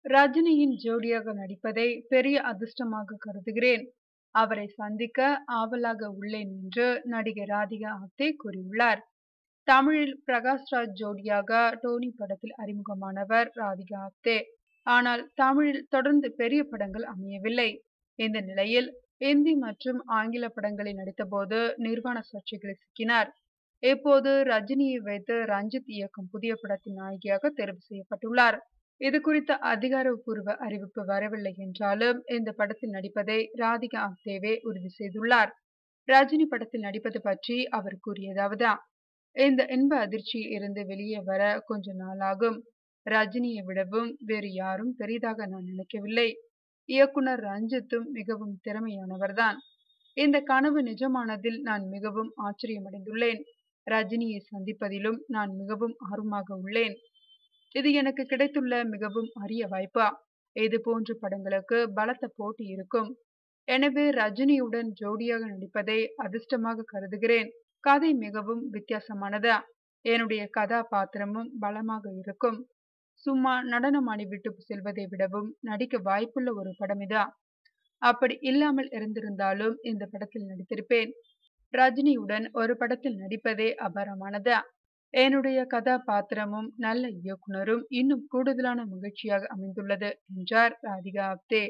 ரஜினியின் ஜோடியாக நடிப்பதை பெரிய அதிர்ஷ்டமாக கருதுகிறேன். அவரை சந்திக்க ஆவலாக உள்ளேன் என்று நடிகை ராதிகா ஆப்தே கூறியுள்ளார். தமிழில் பிரகாஷ் ராஜ் ஜோடியாக டோனி படத்தில் அறிமுகமானவர் ராதிகா ஆப்தே. ஆனால் தமிழில் தொடர்ந்து பெரிய படங்கள் அமையவில்லை. இந்த நிலையில் இந்தி மற்றும் ஆங்கில படங்களில் நடித்தபோது நிர்வாண சர்ச்சைகளில் சிக்கினார். இப்போது ரஜினியை வைத்து ரஞ்சித் இயக்கும் புதிய படத்தின் நாயகியாக தேர்வு செய்யப்பட்டுள்ளார். இது குறித்த அதிகாரப்பூர்வ அறிவிப்பு வரவில்லை என்றாலும் இந்த படத்தில் நடிப்பதை ராதிகா ஆப்தேவே உறுதி செய்துள்ளார். ரஜினி படத்தில் நடிப்பது பற்றி அவர் கூறியதாவது: இந்த இன்ப அதிர்ச்சியில் இருந்து வெளியே வர கொஞ்ச நாளாகும். ரஜினியை விடவும் வேறு யாரும் பெரிதாக நான் நினைக்கவில்லை. இயக்குனர் ரஞ்சித்தும் மிகவும் திறமையானவர்தான். இந்த கனவு நிஜமானதில் நான் மிகவும் ஆச்சரியமடைந்துள்ளேன். ரஜினியை சந்திப்பதிலும் நான் மிகவும் ஆர்வமாக உள்ளேன். இது எனக்கு கிடைத்துள்ள மிகவும் அரிய வாய்ப்பா. இது போன்ற படங்களுக்கு பலத்த போட்டி இருக்கும். எனவே ரஜினியுடன் ஜோடியாக நடிப்பதை அதிர்ஷ்டமாக கருதுகிறேன். கதை மிகவும் வித்தியாசமானது. என்னுடைய கதாபாத்திரமும் பலமாக இருக்கும். சும்மா நடனம் ஆடிவிட்டு செல்வதை விடவும் நடிக்க வாய்ப்புள்ள ஒரு படம் இது. அப்படி இல்லாமல் இருந்திருந்தாலும் இந்த படத்தில் நடித்திருப்பேன். ரஜினியுடன் ஒரு படத்தில் நடிப்பதே அபாரமானது. என்னுடைய கதாபாத்திரமும் நல்ல இயக்குனரும் இன்னும் கூடுதலான மகிழ்ச்சியாக அமைந்துள்ளது என்றார் ராதிகா ஆப்தே.